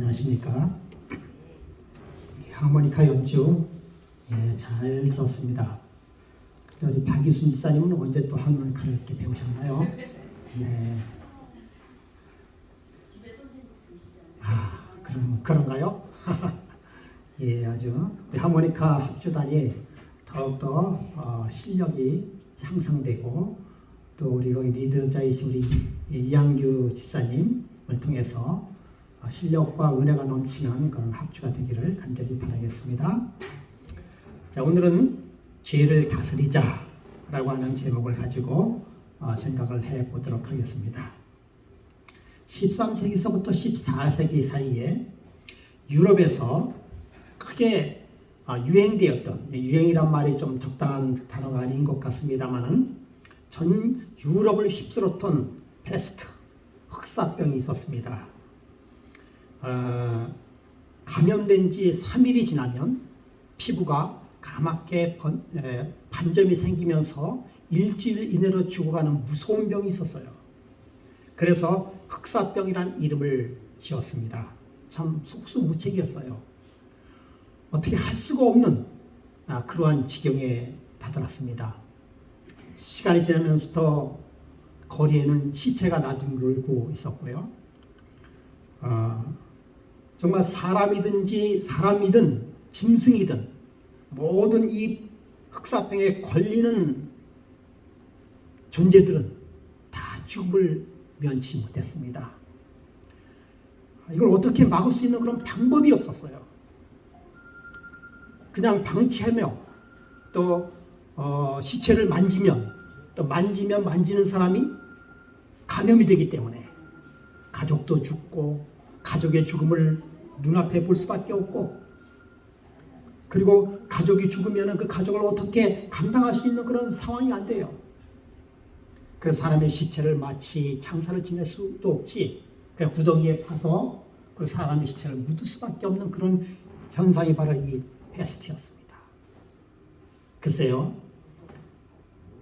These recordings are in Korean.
안녕하십니까. 하모니카 연주 잘 들었습니다. 우리 박이순 지사님은 언제 또 하모니카를 이렇게 배우셨나요? 네. 그런가요? 예, 아주 우리 하모니카 합주단이 더욱더 실력이 향상되고 또 우리 거기 리더자이신 우리 이양규 집사님을 통해서 실력과 은혜가 넘치는 그런 합주가 되기를 간절히 바라겠습니다. 자, 오늘은 죄를 다스리자 라고 하는 제목을 가지고 생각을 해 보도록 하겠습니다. 13세기서부터 14세기 사이에 유럽에서 크게 유행되었던, 유행이란 말이 좀 적당한 단어가 아닌 것 같습니다만은 전 유럽을 휩쓸었던 페스트, 흑사병이 있었습니다. 감염된 지 3일이 지나면 피부가 까맣게 반점이 생기면서 일주일 이내로 죽어가는 무서운 병이 있었어요. 그래서 흑사병이라는 이름을 지었습니다. 참 속수무책이었어요. 어떻게 할 수가 없는 그러한 지경에 다다랐습니다. 시간이 지나면서부터 거리에는 시체가 나뒹굴고 있었고요. 정말 사람이든 짐승이든 모든 이 흑사병에 걸리는 존재들은 다 죽음을 면치 못했습니다. 이걸 어떻게 막을 수 있는 그런 방법이 없었어요. 그냥 방치하며 또 시체를 만지면 또 만지는 사람이 감염이 되기 때문에 가족도 죽고 가족의 죽음을 눈앞에 볼 수밖에 없고, 그리고 가족이 죽으면 그 가족을 어떻게 감당할 수 있는 그런 상황이 안 돼요. 그래서 사람의 시체를 마치 장사를 지낼 수도 없지, 그냥 구덩이에 파서 그 사람의 시체를 묻을 수밖에 없는 그런 현상이 바로 이 페스트였습니다. 글쎄요,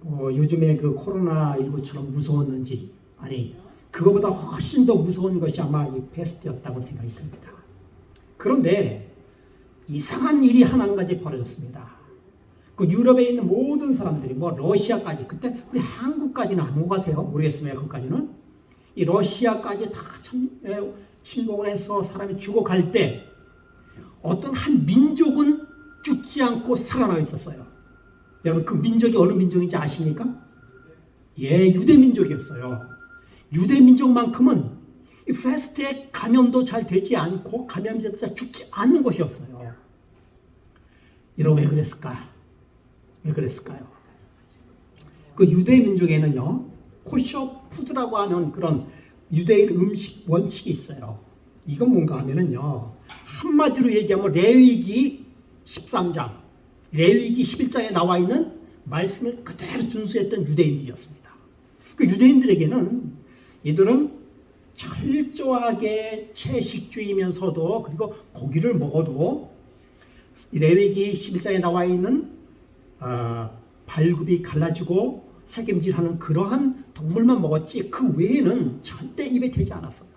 요즘에 그 코로나19처럼 무서웠는지, 아니 그거보다 훨씬 더 무서운 것이 아마 이 페스트였다고 생각이 듭니다. 그런데 이상한 일이 한 가지 벌어졌습니다. 그 유럽에 있는 모든 사람들이 러시아까지, 그때 우리 한국까지는 안 같아요. 모르겠습니다. 그까지는 이 러시아까지 다 침공을 해서 사람이 죽어갈 때 어떤 한 민족은 죽지 않고 살아나 있었어요. 여러분 그 민족이 어느 민족인지 아십니까? 예, 유대 민족이었어요. 유대 민족만큼은 이 페스트에 감염도 잘 되지 않고 감염돼도 잘 죽지 않는 것이었어요. 여러분 왜 그랬을까? 왜 그랬을까요? 그 유대 민족에는요, 코셔 푸드라고 하는 그런 유대인 음식 원칙이 있어요. 이건 뭔가 하면은요, 한마디로 얘기하면 레위기 13장, 레위기 11장에 나와 있는 말씀을 그대로 준수했던 유대인들이었습니다. 그 유대인들에게는 이들은 철저하게 채식주의면서도, 그리고 고기를 먹어도 레위기 11장에 나와 있는 발굽이 갈라지고 새김질하는 그러한 동물만 먹었지 그 외에는 절대 입에 대지 않았어요.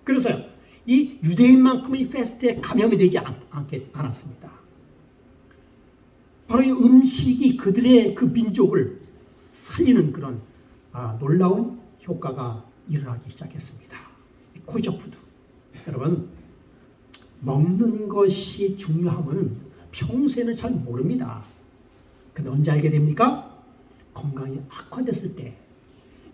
그래서요, 이 유대인만큼은 이 페스트에 감염이 되지 않았습니다. 바로 이 음식이 그들의 그 민족을 살리는 그런 놀라운 효과가 일어나기 시작했습니다. 코셔푸드. 여러분, 먹는 것이 중요함은 평소에는 잘 모릅니다. 근데 언제 알게 됩니까? 건강이 악화됐을 때,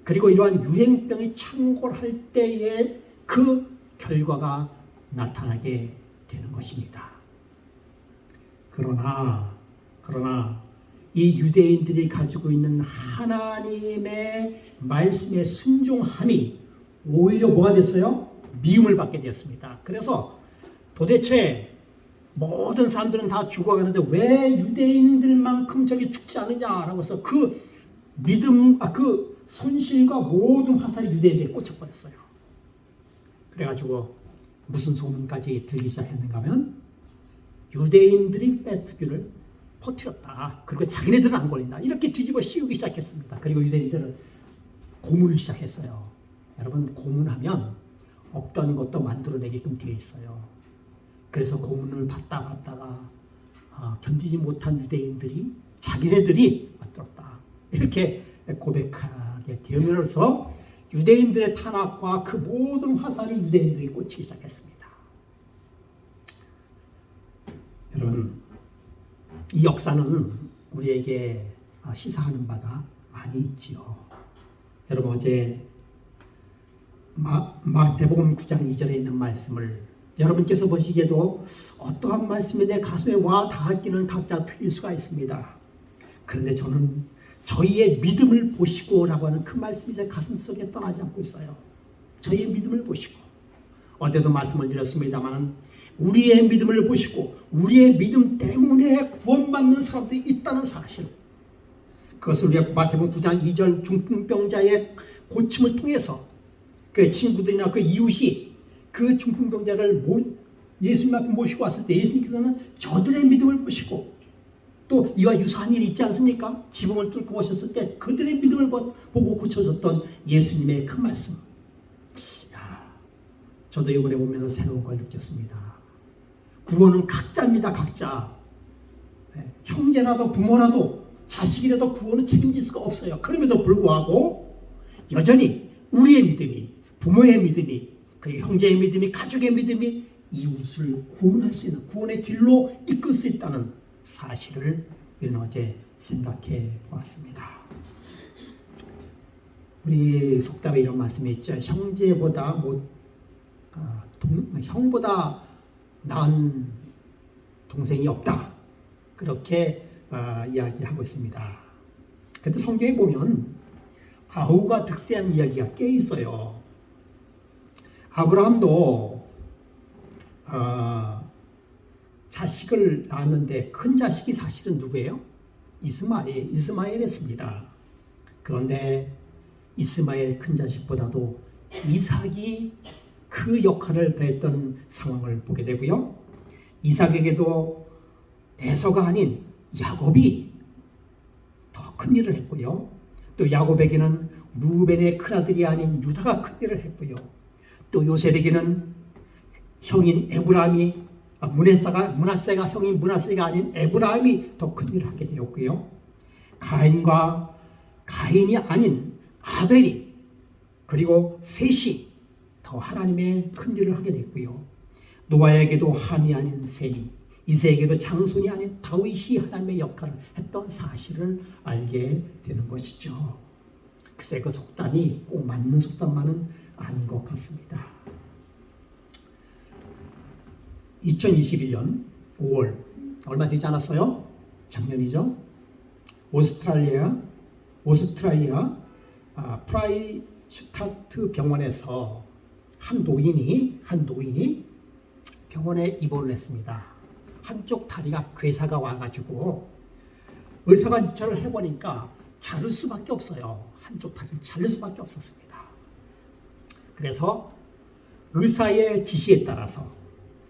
그리고 이러한 유행병이 창궐할 때에 그 결과가 나타나게 되는 것입니다. 그러나 이 유대인들이 가지고 있는 하나님의 말씀에 순종함이 오히려 뭐가 됐어요? 미움을 받게 되었습니다. 그래서 도대체 모든 사람들은 다 죽어가는데 왜 유대인들만큼 저기 죽지 않느냐라고 해서 그 믿음, 그 손실과 모든 화살이 유대인들에 꽂혀버렸어요. 그래가지고 무슨 소문까지 들기 시작했는가 하면 유대인들이 페스트큐를 퍼뜨렸다. 그리고 자기네들은 안 걸린다. 이렇게 뒤집어 씌우기 시작했습니다. 그리고 유대인들은 고문을 시작했어요. 여러분, 고문하면 없던 것도 만들어내게끔 되어 있어요. 그래서 고문을 받다가 견디지 못한 유대인들이 자기네들이 만들었다 이렇게 고백하게 되면서 유대인들의 탄압과 그 모든 화살이 유대인들이 꽂히기 시작했습니다. 여러분, 이 역사는 우리에게 시사하는 바가 많이 있지요. 여러분, 어제 마태복음 9장 2절에 있는 말씀을 여러분께서 보시기에도 어떠한 말씀이 내 가슴에 와 닿았기는 각자 틀릴 수가 있습니다. 그런데 저는 저희의 믿음을 보시고 라고 하는 그 말씀이 제 가슴속에 떠나지 않고 있어요. 저희의 믿음을 보시고, 어제도 말씀을 드렸습니다만 우리의 믿음을 보시고 우리의 믿음 때문에 구원받는 사람들이 있다는 사실, 그것을 우리가 마태복음 9장 2절 중풍병자의 고침을 통해서 그 친구들이나 그 이웃이 그 중풍병자를 예수님 앞에 모시고 왔을 때 예수님께서는 저들의 믿음을 보시고, 또 이와 유사한 일이 있지 않습니까? 지붕을 뚫고 오셨을 때 그들의 믿음을 보고 고쳐줬던 예수님의 그 말씀. 저도 이번에 보면서 새로운 걸 느꼈습니다. 구원은 각자입니다. 각자. 형제라도 부모라도 자식이라도 구원은 책임질 수가 없어요. 그럼에도 불구하고 여전히 우리의 믿음이, 부모의 믿음이, 그리고 형제의 믿음이, 가족의 믿음이 이웃을 구원할 수 있는, 구원의 길로 이끌 수 있다는 사실을 우리는 어제 생각해 보았습니다. 우리 속담에 이런 말씀이 있죠. 형제보다 형보다 나은 동생이 없다. 그렇게 이야기하고 있습니다. 그런데 성경에 보면 아우가 득세한 이야기가 꽤 있어요. 아브라함도 자식을 낳았는데 큰 자식이 사실은 누구예요? 이스마엘이었습니다. 그런데 이스마엘 큰 자식보다도 이삭이 그 역할을 다했던 상황을 보게 되고요. 이삭에게도 에서가 아닌 야곱이 더 큰 일을 했고요. 또 야곱에게는 루벤의 큰아들이 아닌 유다가 큰 일을 했고요. 또 요셉에게는 형인 므낫세가 형인 므낫세가 아닌 에브라임이 더 큰 일을 하게 되었고요. 가인이 아닌 아벨이, 그리고 셋이 더 하나님의 큰 일을 하게 됐고요. 노아에게도 함이 아닌 셈이, 이새에게도 장손이 아닌 다윗이 하나님의 역할을 했던 사실을 알게 되는 것이죠. 글쎄, 그 속담이 꼭 맞는 속담만은 아닌 것 같습니다. 2021년 5월, 얼마 되지 않았어요? 작년이죠. 오스트라리아 프라이슈타트 병원에서 한 노인이 병원에 입원을 했습니다. 한쪽 다리가 괴사가 와가지고 의사가 이차를 해보니까 자를 수밖에 없어요. 한쪽 다리를 자를 수밖에 없었습니다. 그래서 의사의 지시에 따라서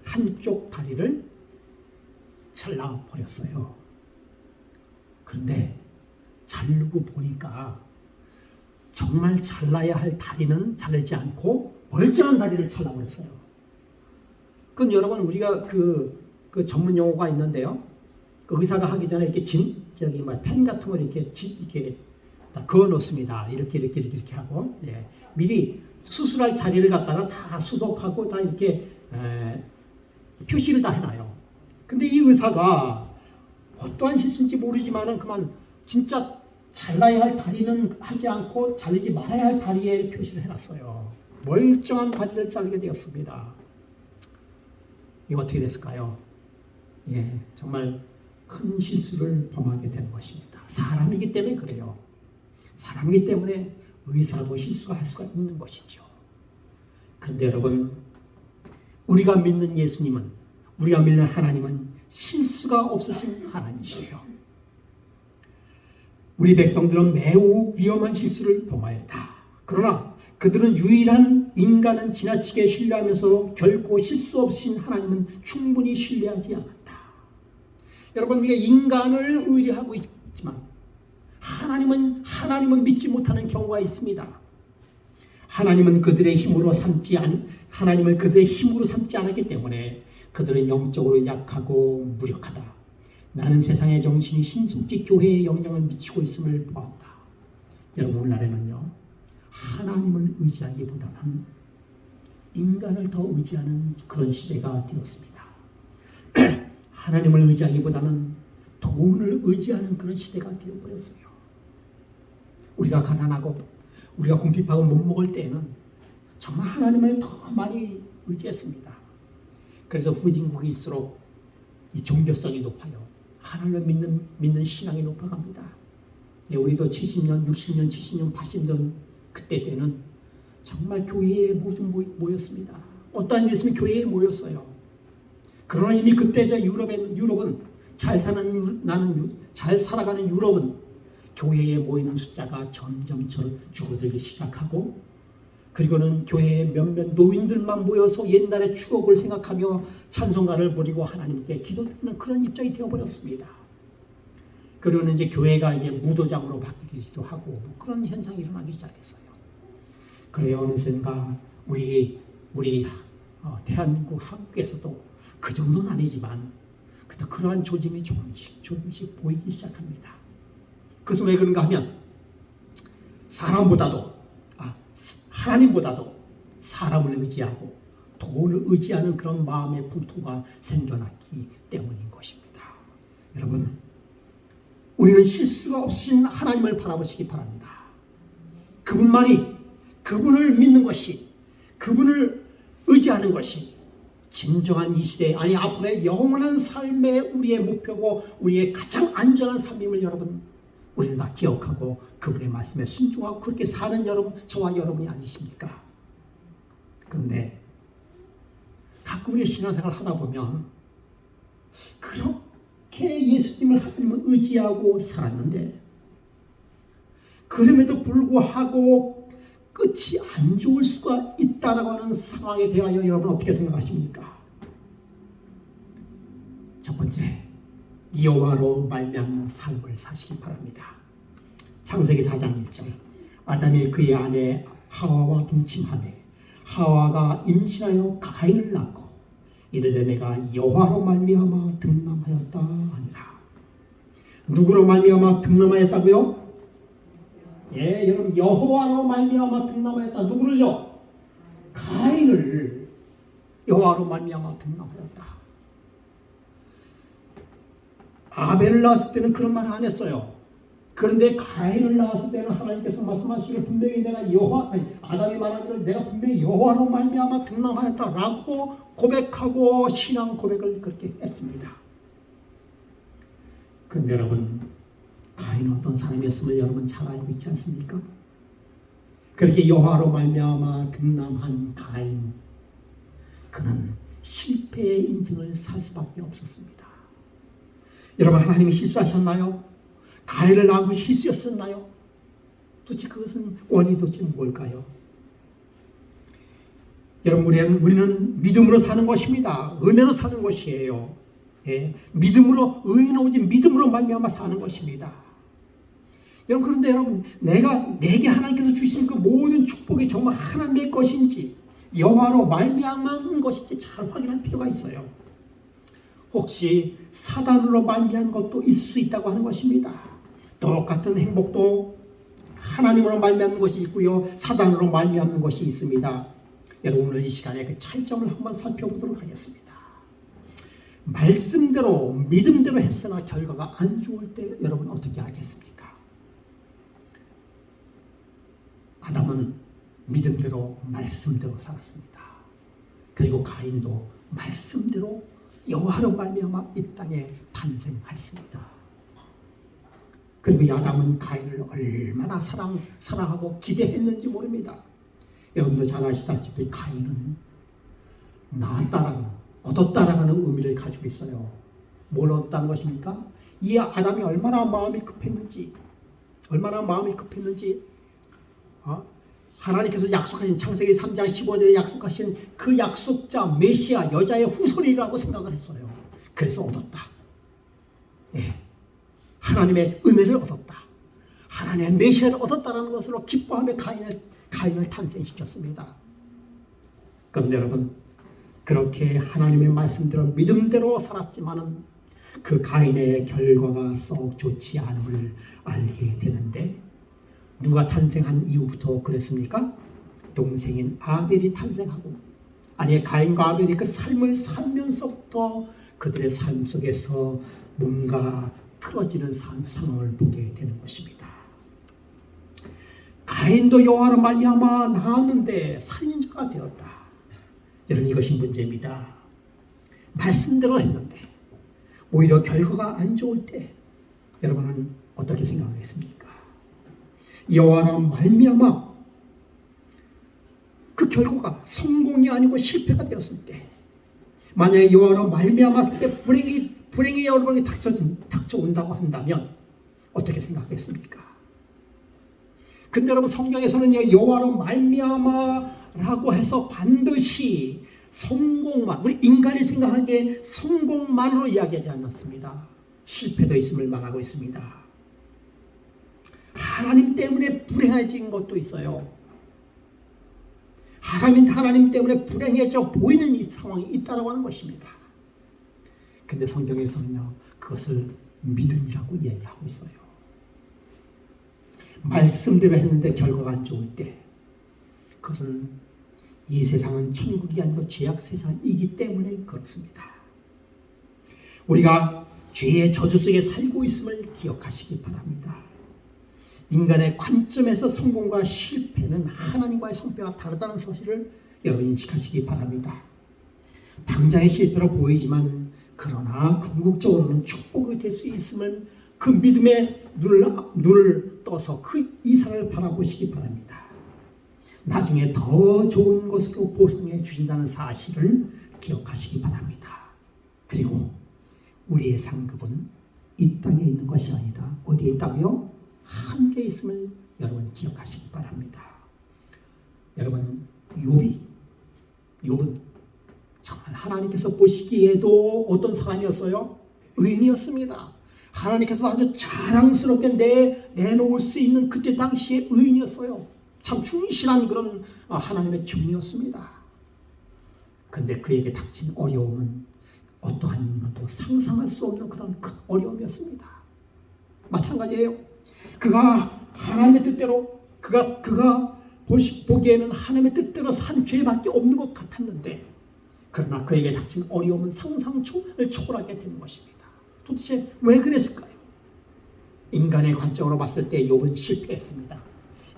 한쪽 다리를 잘라버렸어요. 그런데 자르고 보니까 정말 잘라야 할 다리는 자르지 않고 멀쩡한 다리를 잘라버렸어요. 그건 여러분, 우리가 그 전문 용어가 있는데요. 그 의사가 하기 전에 이렇게 펜 같은 걸 이렇게 다 그어 놓습니다. 이렇게 하고, 미리 수술할 자리를 갖다가 다 수독하고 다 이렇게 표시를 다 해놔요. 근데 이 의사가 어떠한 실수인지 모르지만은 그만 진짜 잘라야 할 다리는 하지 않고 자르지 말아야 할 다리에 표시를 해놨어요. 멀쩡한 다리를 자르게 되었습니다. 이거 어떻게 됐을까요? 정말 큰 실수를 범하게 되는 것입니다. 사람이기 때문에 그래요. 사람이기 때문에 의사도 실수가 할 수가 있는 것이죠. 그런데 여러분, 우리가 믿는 예수님은, 우리가 믿는 하나님은 실수가 없으신 하나님이시죠. 우리 백성들은 매우 위험한 실수를 범하였다. 그러나 그들은 유일한 인간은 지나치게 신뢰하면서 결코 실수 없으신 하나님은 충분히 신뢰하지 않았다. 여러분, 우리가 인간을 의뢰하고 있지만 하나님은 믿지 못하는 경우가 있습니다. 하나님을 그들의 힘으로 삼지 않았기 때문에 그들은 영적으로 약하고 무력하다. 나는 세상의 정신이 신속히 교회에 영향을 미치고 있음을 보았다. 여러분, 오늘날에는요, 하나님을 의지하기보다는 인간을 더 의지하는 그런 시대가 되었습니다. 하나님을 의지하기보다는 돈을 의지하는 그런 시대가 되어버렸어요. 우리가 가난하고 우리가 궁핍하고 못 먹을 때에는 정말 하나님을 더 많이 의지했습니다. 그래서 후진국일수록 이 종교성이 높아요. 하나님을 믿는 신앙이 높아갑니다. 예, 우리도 70년, 60년, 70년, 80년 그때 때는 정말 교회에 모두 모였습니다. 어떠한 일 있으면 교회에 모였어요. 그러나 이미 그때 유럽은 잘 살아가는 유럽은 교회에 모이는 숫자가 점점 줄어들기 시작하고, 그리고는 교회에 몇몇 노인들만 모여서 옛날의 추억을 생각하며 찬송가를 부리고 하나님께 기도드리는 그런 입장이 되어버렸습니다. 그리고는 이제 교회가 이제 무도장으로 바뀌기도 하고 그런 현상이 일어나기 시작했어요. 그래야 어느샌가 우리 대한민국 한국에서도 그 정도는 아니지만 그래도 그러한 조짐이 조금씩 보이기 시작합니다. 그것은 왜 그런가 하면 하나님보다도 사람을 의지하고 돈을 의지하는 그런 마음의 풍토가 생겨났기 때문인 것입니다. 여러분, 우리는 실수가 없으신 하나님을 바라보시기 바랍니다. 그분을 믿는 것이, 그분을 의지하는 것이 진정한 이 시대, 아니 앞으로의 영원한 삶의 우리의 목표고 우리의 가장 안전한 삶임을 여러분, 우리는 다 기억하고 그분의 말씀에 순종하고 그렇게 사는 여러분, 저와 여러분이 아니십니까? 그런데 가끔 우리의 신앙생활을 하다 보면 그렇게 예수님을, 하나님을 의지하고 살았는데 그럼에도 불구하고 끝이 안 좋을 수가 있다라고 하는 상황에 대하여 여러분 어떻게 생각하십니까? 첫 번째, 여호와로 말미암는 삶을 사시기 바랍니다. 창세기 4장 1절, 아담이 그의 아내 하와와 동침하매 하와가 임신하여 가인을 낳고 이르되 내가 여호와로 말미암아 득남하였다 하니라. 누구로 말미암아 득남하였다고요? 예, 여러분, 여호와로 말미암아 득남하였다. 누구를요? 가인을 여호와로 말미암아 득남하였다. 아벨을 낳았을 때는 그런 말을 안 했어요. 그런데 가인을 낳았을 때는 하나님께서 말씀하시기를 분명히 아담이 말하기를 내가 분명히 여호와로 말미암아 득남하였다라고 고백하고 신앙 고백을 그렇게 했습니다. 그런데 여러분, 가인은 어떤 사람이었음을 여러분 잘 알고 있지 않습니까? 그렇게 여호와로 말미암아 득남한 가인, 그는 실패의 인생을 살 수밖에 없었습니다. 여러분, 하나님이 실수하셨나요? 가인을 낳은 것이 실수였었나요? 도대체 그것은 원인이 도대체 뭘까요? 여러분, 우리는 믿음으로 사는 것입니다. 은혜로 사는 것이에요. 예, 믿음으로, 의인 오직 믿음으로 말미암아 사는 것입니다. 여러분, 그런데 여러분, 내게 하나님께서 주신 그 모든 축복이 정말 하나님의 것인지, 여호와로 말미암은 것인지 잘 확인할 필요가 있어요. 혹시 사단으로 말미암은 것도 있을 수 있다고 하는 것입니다. 똑같은 행복도 하나님으로 말미암는 것이 있고요, 사단으로 말미암는 것이 있습니다. 여러분, 오늘 이 시간에 그 차이점을 한번 살펴보도록 하겠습니다. 말씀대로 믿음대로 했으나 결과가 안 좋을 때 여러분 어떻게 하겠습니까? 아담은 믿음대로 말씀대로 살았습니다. 그리고 가인도 말씀대로 여호와로 말미암아 이 땅에 탄생했습니다. 그리고 이 아담은 가인을 얼마나 사랑하고 기대했는지 모릅니다. 여러분도 잘 아시다시피 가인은 얻었다라는 의미를 가지고 있어요. 뭘 얻었다는 것입니까? 이 아담이 얼마나 마음이 급했는지, 하나님께서 약속하신 창세기 3장 15절에 약속하신 그 약속자 메시아, 여자의 후손이라고 생각을 했어요. 그래서 얻었다. 예, 하나님의 은혜를 얻었다. 하나님의 메시아를 얻었다라는 것으로 기뻐하며 가인을 탄생시켰습니다. 그런데 여러분, 그렇게 하나님의 말씀대로 믿음대로 살았지만은 그 가인의 결과가 썩 좋지 않음을 알게 되는데, 누가 탄생한 이후부터 그랬습니까? 동생인 아벨이 탄생하고, 아니 가인과 아벨이 그 삶을 살면서부터 그들의 삶 속에서 뭔가 틀어지는 상황을 보게 되는 것입니다. 가인도 여호와로 말미암아 낳았는데 살인자가 되었다. 여러분, 이것이 문제입니다. 말씀대로 했는데 오히려 결과가 안 좋을 때 여러분은 어떻게 생각하겠습니까? 여호와로 말미암아 그 결과가 성공이 아니고 실패가 되었을 때, 만약에 여호와로 말미암았을 때 불행이 여러분이 닥쳐온다고 한다면 어떻게 생각하겠습니까? 근데 여러분, 성경에서는 여호와로 말미암아라고 해서 반드시 성공만, 우리 인간이 생각하기에 성공만으로 이야기하지 않았습니다. 실패도 있음을 말하고 있습니다. 하나님 때문에 불행해진 것도 있어요. 하나님 때문에 불행해져 보이는 이 상황이 있다고 하는 것입니다. 근데 성경에서는요, 그것을 믿음이라고 이야기하고 있어요. 말씀대로 했는데 결과가 안 좋을 때, 그것은 이 세상은 천국이 아니고 죄악 세상이기 때문에 그렇습니다. 우리가 죄의 저주 속에 살고 있음을 기억하시기 바랍니다. 인간의 관점에서 성공과 실패는 하나님과의 성패가 다르다는 사실을 여러분 인식하시기 바랍니다. 당장의 실패로 보이지만 그러나 궁극적으로는 축복이 될 수 있음을, 그 믿음의 눈을 떠서 그 이상을 바라보시기 바랍니다. 나중에 더 좋은 것으로 보상해 주신다는 사실을 기억하시기 바랍니다. 그리고 우리의 상급은 이 땅에 있는 것이 아니라 어디에 있다고요? 하늘에 있음을 여러분 기억하시기 바랍니다. 여러분, 욥은 정말 하나님께서 보시기에도 어떤 사람이었어요? 의인이었습니다. 하나님께서 아주 자랑스럽게 내놓을 수 있는 그때 당시의 의인이었어요. 참 충실한 그런 하나님의 종이었습니다. 근데 그에게 닥친 어려움은 어떠한 인간도 상상할 수 없는 그런 큰 어려움이었습니다. 마찬가지예요. 그가 하나님의 뜻대로, 그가 보기에는 하나님의 뜻대로 산 죄밖에 없는 것 같았는데, 그러나 그에게 닥친 어려움은 상상을 초월하게 되는 것입니다. 도대체 왜 그랬을까요? 인간의 관점으로 봤을 때 욥은 실패했습니다.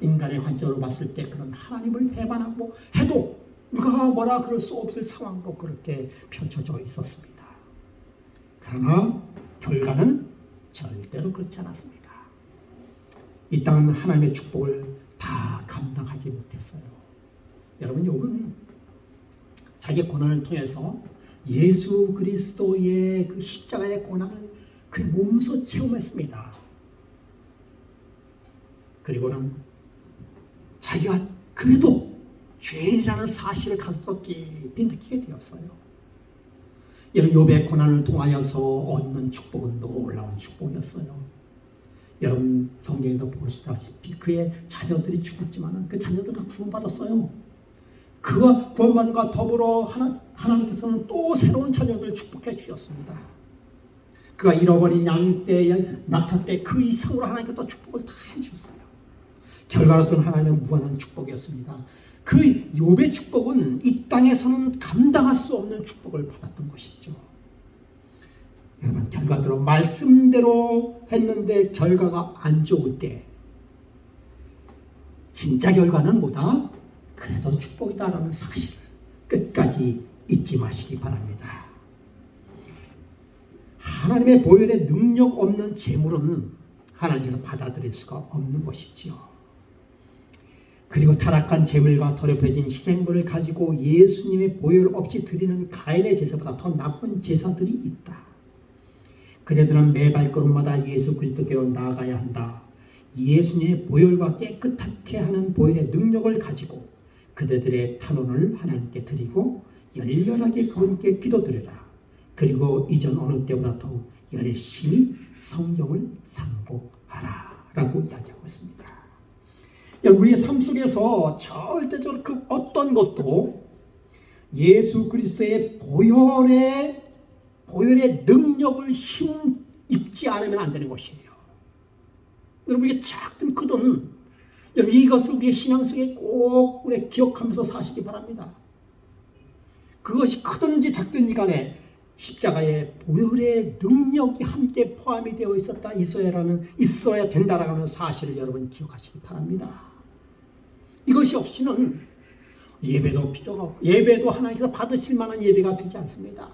인간의 관점으로 봤을 때 그런 하나님을 배반하고 해도 누가 뭐라 그럴 수 없을 상황도 그렇게 펼쳐져 있었습니다. 그러나 결과는 절대로 그렇지 않았습니다. 이 땅은 하나님의 축복을 다 감당하지 못했어요. 여러분, 욥은 자기 고난을 통해서 예수 그리스도의 그 십자가의 고난을 그 몸소 체험했습니다. 그리고는 자기가 그래도 죄인이라는 사실을 가슴속 깊이 느끼게 되었어요. 여러분, 욥의 고난을 통하여서 얻는 축복은 놀라운 축복이었어요. 여러분, 성경에서 보시다시피 그의 자녀들이 죽었지만 그 자녀들 다 구원받았어요. 그가 구원받은과 더불어 하나님께서는 또 새로운 자녀들을 축복해 주셨습니다. 그가 잃어버린 양떼, 낙타떼 그 이상으로 하나님께서 축복을 다 해주셨어요. 결과로서는 하나님의 무한한 축복이었습니다. 그 욥의 축복은 이 땅에서는 감당할 수 없는 축복을 받았던 것이죠. 여러분, 결과대로 말씀대로 했는데 결과가 안 좋을 때 진짜 결과는 뭐다? 그래도 축복이다라는 사실을 끝까지 잊지 마시기 바랍니다. 하나님의 보혈의 능력 없는 재물은 하나님께서 받아들일 수가 없는 것이지요. 그리고 타락한 재물과 더럽혀진 희생물을 가지고 예수님의 보혈 없이 드리는 가인의 제사보다 더 나쁜 제사들이 있다. 그대들은 매 발걸음마다 예수 그리스도께로 나아가야 한다. 예수님의 보혈과 깨끗하게 하는 보혈의 능력을 가지고 그대들의 탄원을 하나님께 드리고 열렬하게 그분께 기도드려라. 그리고 이전 어느 때보다 더욱 열심히 성경을 상고하라 라고 이야기하고 있습니다. 우리의 삶 속에서 절대적으로 그 어떤 것도 예수 그리스도의 보혈의 능력을 힘 입지 않으면 안 되는 것이에요. 여러분 이게 작든 크든 여러분 이것을 우리의 신앙 속에 꼭 우리 기억하면서 사시기 바랍니다. 그것이 크든지 작든지 간에 십자가에 보혈의 능력이 함께 포함이 되어 있어야 된다라는 하는 사실을 여러분 기억하시기 바랍니다. 이것이 없이는 예배도 필요가 없고 예배도 하나님께서 받으실 만한 예배가 되지 않습니다.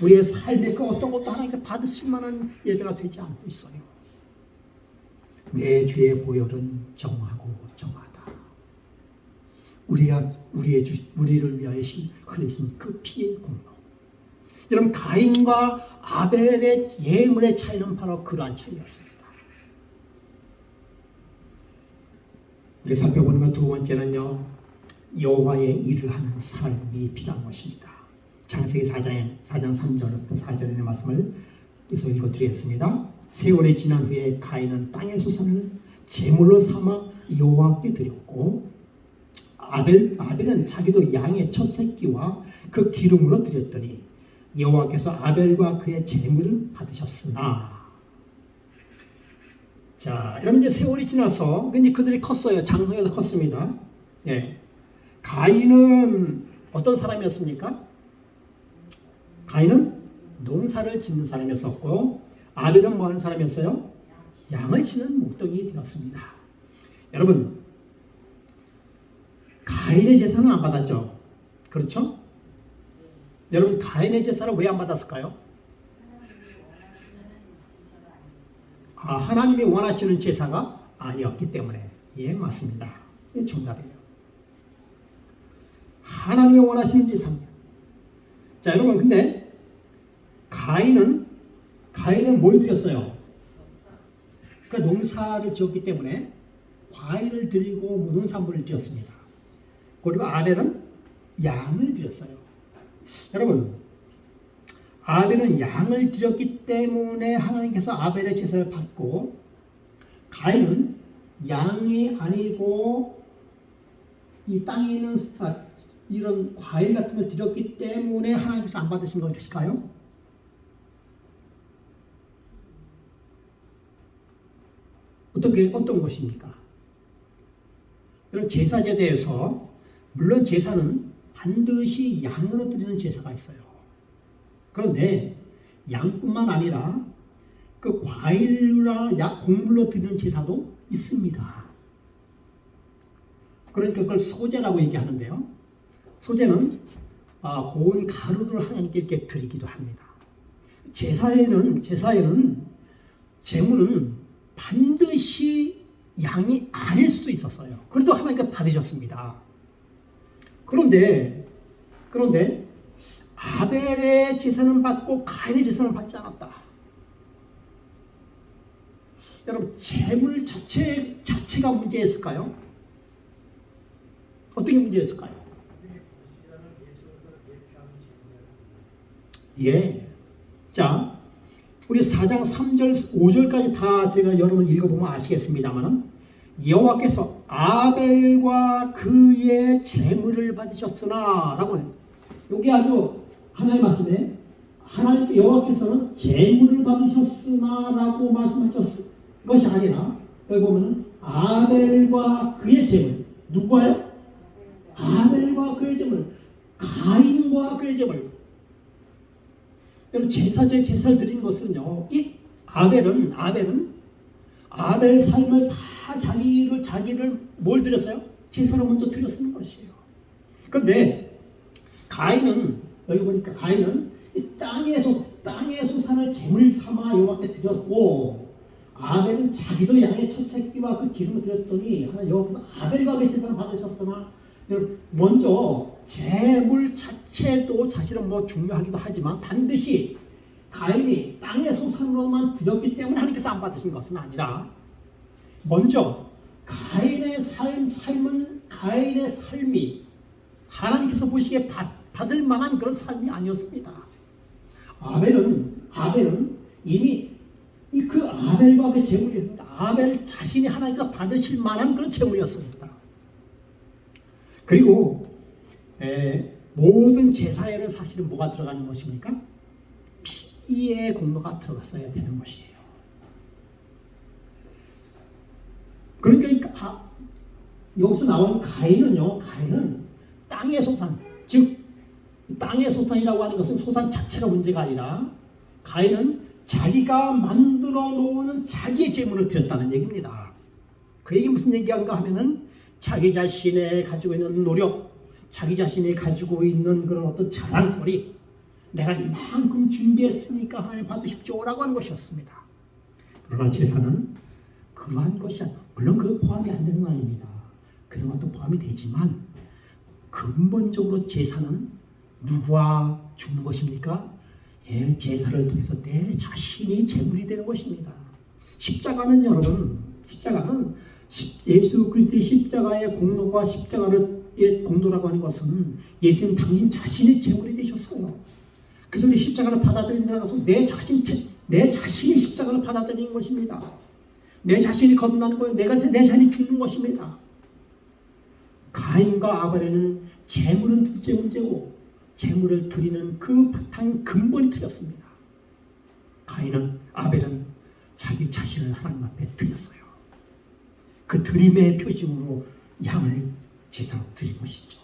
우리의 삶의 그 어떤 것도 하나님께서 받으실 만한 예배가 되지 않고 있어요. 내 주의 보혈은 정하고 정하다. 우리를 위하여 흘리신 그 피의 공로. 여러분 가인과 아벨의 예물의 차이는 바로 그러한 차이였습니다. 우리 살펴보는 것 두 번째는요, 여호와의 일을 하는 삶이 필요한 것입니다. 창세기 4장 3절부터 4절의 말씀을 계속 읽어드리겠습니다. 세월이 지난 후에 가인은 땅의 소산을 제물로 삼아 여호와께 드렸고 아벨은 자기도 양의 첫 새끼와 그 기름으로 드렸더니 여호와께서 아벨과 그의 제물을 받으셨으나. 자, 여러분 이제 세월이 지나서 이제 그들이 컸어요. 장성해서 컸습니다. 예. 가인은 어떤 사람이었습니까? 가인은 농사를 짓는 사람이었었고 아벨은 뭐 하는 사람이었어요? 양을 치는 목동이 되었습니다. 여러분 가인의 제사는 안 받았죠? 그렇죠? 여러분 가인의 제사를 왜 안 받았을까요? 하나님이 원하시는 제사가 아니었기 때문에. 예, 맞습니다. 예, 정답이에요. 하나님이 원하시는 제사입니다. 자, 여러분 근데 가인은 뭘 드렸어요? 그러니까 농사를 지었기 때문에 과일을 드리고 농산물을 드렸습니다. 그리고 아벨은 양을 드렸어요. 여러분 아벨은 양을 드렸기 때문에 하나님께서 아벨의 제사를 받고 가인은 양이 아니고 이 땅에 있는 이런 과일 같은 걸 드렸기 때문에 하나님께서 안 받으신 것일까요? 어떤 것입니까? 여러분 제사 제도에서 물론 제사는 반드시 양으로 드리는 제사가 있어요. 그런데 양뿐만 아니라 그 과일이나 곡물로 드리는 제사도 있습니다. 그러니까 그걸 소제라고 얘기하는데요. 소제는 고운 가루를 하나님께 이렇게 드리기도 합니다. 제사에는 제물은 반드시 양이 아닐 수도 있었어요. 그래도 하나님께 받으셨습니다. 그런데 아벨의 제사는 받고 가인의 제사는 받지 않았다. 여러분 제물 자체가 문제였을까요? 어떻게 문제였을까요? 예. 자, 우리 4장 3절 5절까지 다 제가 여러분 읽어보면 아시겠습니다만은 여호와께서 아벨과 그의 제물을 받으셨으나 라고 해요. 여기 아주 하나님 말씀에 하나님 여호와께서는 제물을 받으셨으나 라고 말씀하셨을 것이 아니라 여기 보면 아벨과 그의 제물. 누구예요? 아벨과 그의 제물. 가인과 그의 제물. 여러분 제사를 드린 것은요. 이 아벨은 아벨 삶을 다 자기를 뭘 드렸어요? 제사로 먼저 드렸는 것이에요. 그런데 가인은 여기 보니까 가인은 이 땅의 소산을 제물 삼아 여호와께 드렸고 아벨은 자기도 양의 첫 새끼와 그 기름을 드렸더니 여호와께서 아벨과 그 제사를 받으셨으나 먼저 제물 자체도 사실은 뭐 중요하기도 하지만 반드시 가인이 땅의 소산으로만 드렸기 때문에 하나님께서 안 받으신 것은 아니라 먼저 가인의 삶이 하나님께서 보시기에 받을 만한 그런 삶이 아니었습니다. 아벨은 이미 그 아벨과 그 제물이었습니다. 아벨 자신이 하나님께서 받으실 만한 그런 제물이었습니다. 그리고 모든 제사에는 사실은 뭐가 들어가는 것입니까? 피의 공로가 들어갔어야 되는 것이에요. 그러니까 여기서 나온 가인은요, 가인은 땅의 소산, 즉 땅의 소산이라고 하는 것은 소산 자체가 문제가 아니라 가인은 자기가 만들어 놓은 자기의 재물을 드렸다는 얘기입니다. 그 얘기 무슨 얘기인가 하면은 자기 자신의 가지고 있는 노력, 자기 자신이 가지고 있는 그런 어떤 자랑거리, 내가 이만큼 준비했으니까 하나님 받으십시오라고 하는 것이었습니다. 그러나 제사는 그러한 것이 물론 그 포함이 안 되는 건 아닙니다. 그런 것도 포함이 되지만 근본적으로 제사는 누구와 주는 것입니까? 예, 제사를 통해서 내 자신이 제물이 되는 것입니다. 십자가는 여러분, 십자가는 예수 그리스도의 십자가의 공로가 십자가의 공로라고 하는 것은 예수님 당신 자신이 제물이 되셨어요. 그래서 내 십자가를 받아들인다는 것은 내 자신이 십자가를 받아들이는 것입니다. 내 자신이 거듭나는 거예요. 내 자신이 죽는 것입니다. 가인과 아벨에는 제물은 둘째 문제고 제물을 드리는 그 바탕 근본이 틀렸습니다. 아벨은 자기 자신을 하나님 앞에 드렸어요. 그 드림의 표징으로 양을 제사로 드린 것이죠.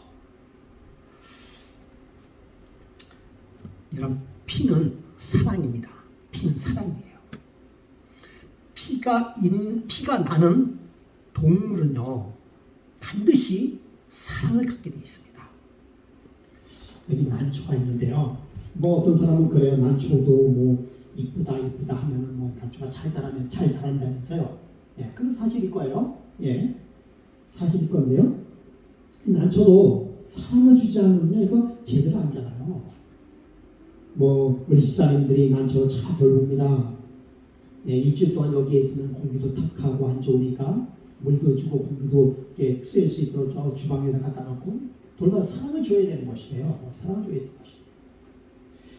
이런 피는 사랑입니다. 피는 사랑이에요. 피가 나는 동물은요, 반드시 사랑을 갖게 되어 있습니다. 여기 난초가 있는데요. 뭐 어떤 사람은 그래요. 난초도 뭐 이쁘다 하면은 뭐 난초가 잘 자라면 잘 자란다면서요. 예, 그건 사실일 거예요. 예, 사실일 건데요. 난초도 사랑을 주지 않으면 이거 제대로 안 자라요. 뭐 우리 집사님들이 난초를 잘 돌봅니다. 예, 일주일 동안 여기에 있으면 공기도 탁하고 안 좋으니까 물도 주고 공기도 쓸 수 있도록 저 주방에다 갖다 놓고 돌봐 사랑을 줘야 되는 것이에요. 사랑을 줘야 되는 것이에요.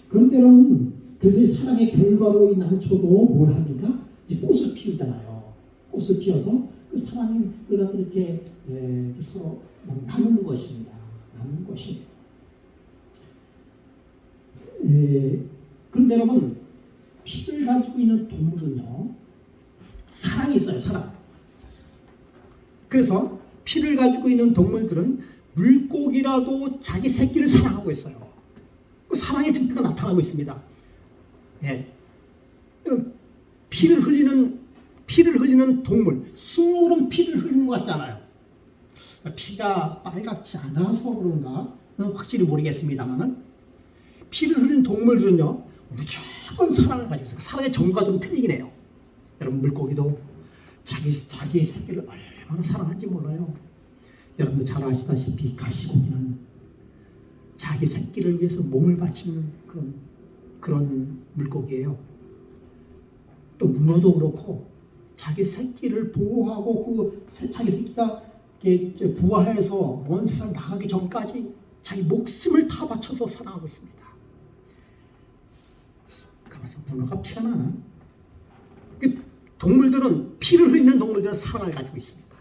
그런데 여러분, 그래서 이 사랑의 결과로 이 난초도 뭘 합니까? 이제 꽃을 피우잖아요. 꽃을 피워서 그 사랑이 이렇게 서로 나누는 것입니다. 나누는 것이에요. 그런데 여러분, 피를 가지고 있는 동물은요, 사랑이 있어요. 사랑. 그래서 피를 가지고 있는 동물들은 물고기라도 자기 새끼를 사랑하고 있어요. 그 사랑의 증표가 나타나고 있습니다. 예. 피를 흘리는 동물, 식물은 피를 흘리는 것 같잖아요. 피가 빨갛지 않아서 그런가? 확실히 모르겠습니다만은 피를 흘리는 동물들은요, 무조건 사랑을 가지고 있어요. 사랑의 정도가 좀 틀리긴 해요. 여러분, 물고기도 자기의 새끼를 얼마나 사랑하는지 몰라요. 여러분도 잘 아시다시피 가시고기는 자기 새끼를 위해서 몸을 바치는 그런 물고기예요. 또 문어도 그렇고 자기 새끼를 보호하고 자기 새끼가 부화해서 먼 세상 나가기 전까지 자기 목숨을 다 바쳐서 사랑하고 있습니다. 그래서 문어가 피가 나나? 동물들은 피를 흘리는 동물들은 사랑을 가지고 있습니다.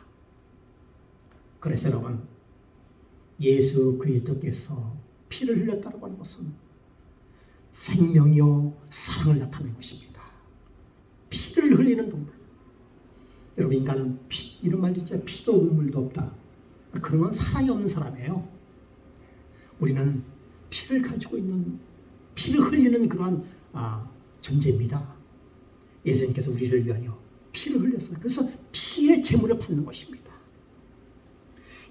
그래서 여러분, 예수 그리스도께서 피를 흘렸다고 하는 것은 생명이요 사랑을 나타내는 것입니다. 피를 흘리는 동물. 여러분, 인간은 이런 말도 있잖아요. 피도 눈물도 없다. 그런 건 사랑이 없는 사람이에요. 우리는 피를 가지고 있는, 피를 흘리는 그러한 존재입니다. 예수님께서 우리를 위하여 피를 흘렸어요. 그래서 피의 제물을 받는 것입니다.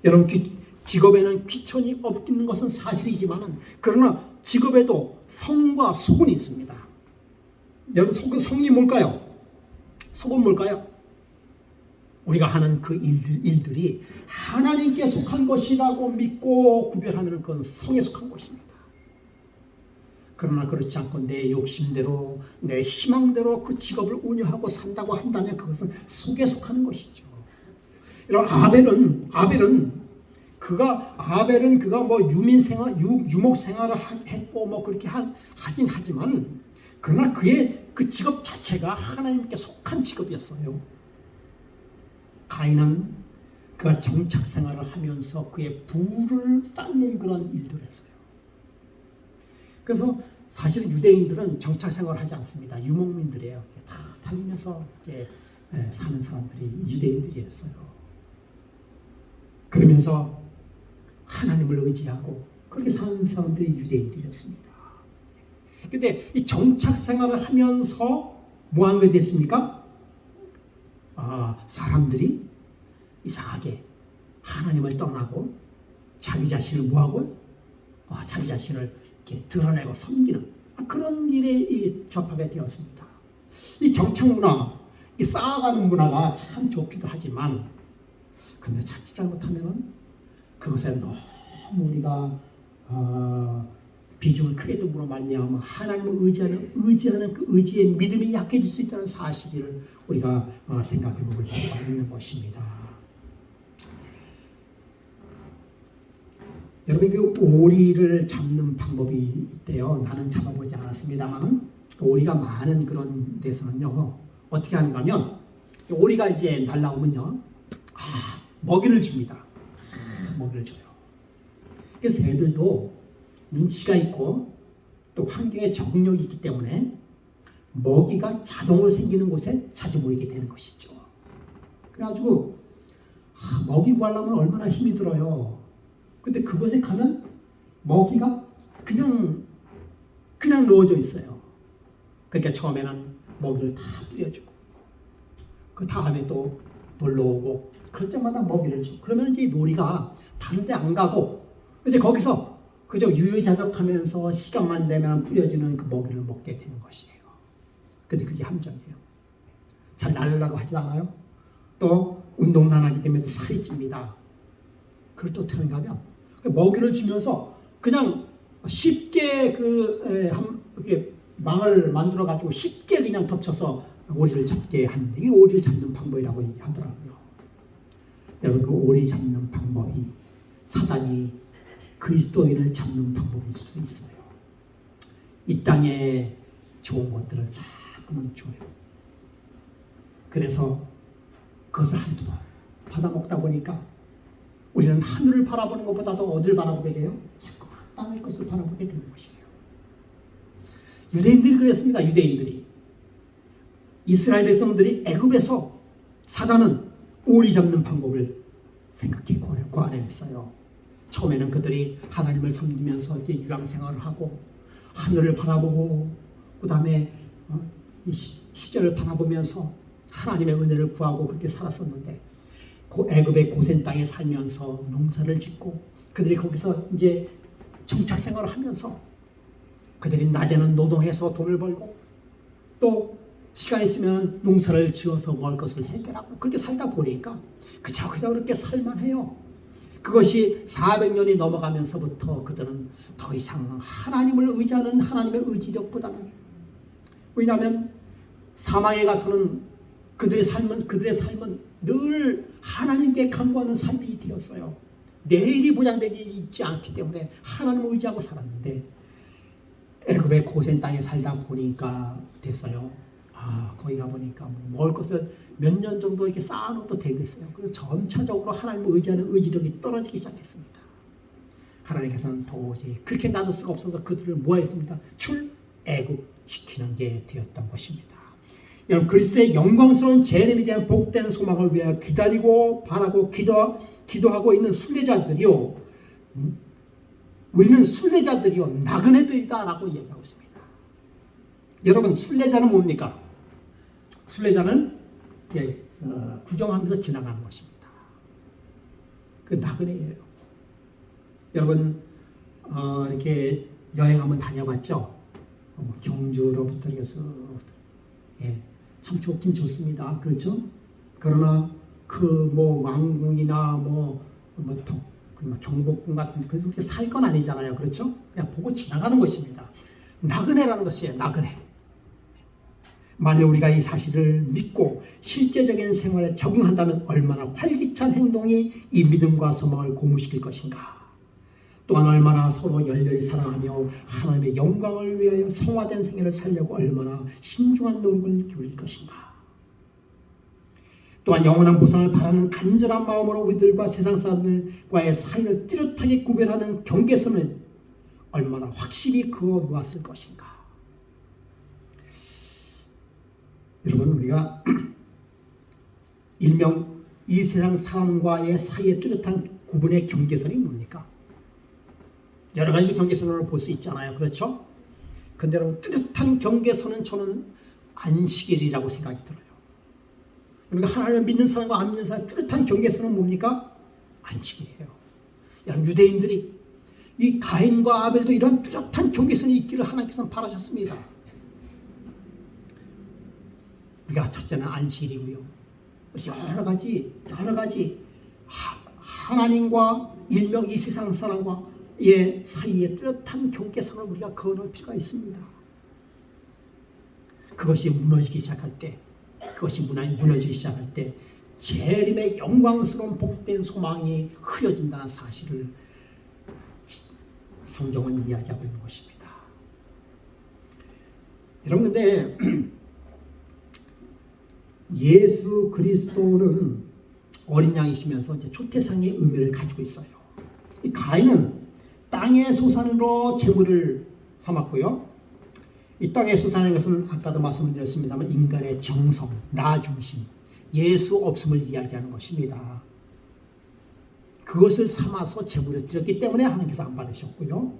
여러분, 직업에는 귀천이 없는 것은 사실이지만 그러나 직업에도 성과 속은 있습니다. 여러분, 성이 뭘까요? 속은 뭘까요? 우리가 하는 그 일들이 하나님께 속한 것이라고 믿고 구별하면 그건 성에 속한 것입니다. 그러나 그렇지 않고 내 욕심대로 내 희망대로 그 직업을 운영하고 산다고 한다면 그것은 속에 속하는 것이죠. 이런 아벨은 그가 뭐 유목 생활을 했고 뭐 그렇게 하긴 하지만 그러나 그의 그 직업 자체가 하나님께 속한 직업이었어요. 가인은 그가 정착 생활을 하면서 그의 부를 쌓는 그런 일들을 했어요. 그래서 사실 유대인들은 정착 생활을 하지 않습니다. 유목민들이에요. 다 다니면서 사는 사람들이 유대인들이었어요. 그러면서 하나님을 의지하고 그렇게 사는 사람들이 유대인들이었습니다. 근데 이 정착 생활을 하면서 뭐 하는 게 됐습니까? 사람들이 이상하게 하나님을 떠나고 자기 자신을 뭐하고? 자기 자신을 이렇게 드러내고 섬기는 그런 일에 접하게 되었습니다. 이 정착 문화, 이 쌓아가는 문화가 참 좋기도 하지만 근데 자칫 잘못하면 그것에 너무 우리가 비중을 크게 둠으로 말미암아 하나님을 의지하는 그 의지의 믿음이 약해질 수 있다는 사실을 우리가 생각해 볼 필요가 있는 것입니다. 여러분 그 오리를 잡는 방법이 있대요. 나는 잡아보지 않았습니다만 오리가 많은 그런 데서는요 어떻게 하는가 하면 오리가 이제 날라오면요 먹이를 줍니다. 먹이를 줘요. 그래서 애들도 눈치가 있고 또 환경에 적응력이 있기 때문에 먹이가 자동으로 생기는 곳에 자주 모이게 되는 것이죠. 그래가지고 먹이 구하려면 얼마나 힘이 들어요. 근데 그곳에 가면 먹이가 그냥 넣어져 있어요. 그러니까 처음에는 먹이를 다 뿌려주고 그 다음에 또 놀러 오고 그럴 때마다 먹이를 주고 그러면 이제 놀이가 다른 데 안 가고 이제 거기서 그저 유유자적하면서 시간만 되면 뿌려지는 그 먹이를 먹게 되는 것이에요. 근데 그게 함정이에요. 잘 날으려고 하지 않아요. 또 운동도 안 하기 때문에 살이 찝니다. 그걸 또 어떻게 하는가 하면 먹이를 주면서 그냥 쉽게 이렇게 망을 만들어 가지고 쉽게 그냥 덮쳐서 오리를 잡게 하는데 이게 오리를 잡는 방법이라고 얘기하더라고요. 여러분 그 오리 잡는 방법이 사단이 그리스도인을 잡는 방법일 수도 있어요. 이 땅에 좋은 것들을 자꾸만 줘요. 그래서 그것을 한두 번 받아먹다 보니까 우리는 하늘을 바라보는 것보다도 어디를 바라보게 돼요? 자꾸 땅의 것을 바라보게 되는 것이에요. 유대인들이 그랬습니다. 유대인들이 이스라엘 백성들이 애굽에서 사단은 오리 잡는 방법을 생각해 고안해냈어요. 처음에는 그들이 하나님을 섬기면서 이렇게 유랑생활을 하고 하늘을 바라보고 그 다음에 시절을 바라보면서 하나님의 은혜를 구하고 그렇게 살았었는데 애굽의 고센 땅에 살면서 농사를 짓고 그들이 거기서 이제 정착 생활을 하면서 그들이 낮에는 노동해서 돈을 벌고 또 시간 있으면 농사를 지어서 먹을 것을 해결하고 그렇게 살다 보니까 그저 그렇게 살만해요. 그것이 400년이 넘어가면서부터 그들은 더 이상 하나님을 의지하는 하나님의 의지력보다는 왜냐하면 사망에 가서는 그들의 삶은 늘 하나님께 간구하는 삶이 되었어요. 내일이 보장되지 있지 않기 때문에 하나님을 의지하고 살았는데 애굽의 고센 땅에 살다 보니까 됐어요. 거기 가보니까 먹을 것을 몇 년 정도 이렇게 쌓아놓도 되겠어요. 그래서 점차적으로 하나님을 의지하는 의지력이 떨어지기 시작했습니다. 하나님께서는 도저히 그렇게 놔둘 수가 없어서 그들을 뭐 했습니까? 출애굽시키는 게 되었던 것입니다. 여러분 그리스도의 영광스러운 재림에 대한 복된 소망을 위하여 기다리고 바라고 기도하고 있는 순례자들이요. 우리는 순례자들이요. 나그네들이다 라고 얘기하고 있습니다. 여러분 순례자는 뭡니까? 순례자는 구경하면서 지나가는 것입니다. 그 나그네예요. 여러분 이렇게 여행 한번 다녀봤죠? 경주로부터 이렇게 참 좋긴 좋습니다. 그렇죠? 그러나 그 왕궁이나 경복궁 같은 그렇게 살 건 아니잖아요. 그렇죠? 그냥 보고 지나가는 것입니다. 나그네라는 것이에요. 나그네. 만약 우리가 이 사실을 믿고 실제적인 생활에 적응한다면 얼마나 활기찬 행동이 이 믿음과 소망을 고무시킬 것인가. 또한 얼마나 서로 열렬히 사랑하며 하나님의 영광을 위하여 성화된 생애를 살려고 얼마나 신중한 노력을 기울일 것인가. 또한 영원한 보상을 바라는 간절한 마음으로 우리들과 세상 사람들과의 사이를 뚜렷하게 구별하는 경계선을 얼마나 확실히 그어 놓았을 것인가. 여러분, 우리가 일명 이 세상 사람과의 사이의 뚜렷한 구분의 경계선이 뭡니까? 여러 가지 경계선을 볼 수 있잖아요. 그렇죠? 근데 여러분, 뚜렷한 경계선은 저는 안식일이라고 생각이 들어요. 그러니까 하나님을 믿는 사람과 안 믿는 사람의 뚜렷한 경계선은 뭡니까? 안식일이에요. 여러분, 유대인들이 이 가인과 아벨도 이런 뚜렷한 경계선이 있기를 하나님께서는 바라셨습니다. 우리가 첫째는 안식일이고요. 여러 가지 하나님과 일명 이 세상 사람과의 사이에 뚜렷한 경계선을 우리가 그어놓을 필요가 있습니다. 그것이 무너지기 시작할 때, 재림의 영광스러운 복된 소망이 흐려진다는 사실을 성경은 이야기하고 있는 것입니다. 여러분, 근데 예수 그리스도는 어린 양이시면서 이제 초태상의 의미를 가지고 있어요. 이 가인은 땅의 소산으로 재물을 삼았고요. 이 땅의 소산인 것은 아까도 말씀드렸습니다만 인간의 정성, 나 중심, 예수 없음을 이야기하는 것입니다. 그것을 삼아서 제물을 드렸기 때문에 하나님께서 안 받으셨고요.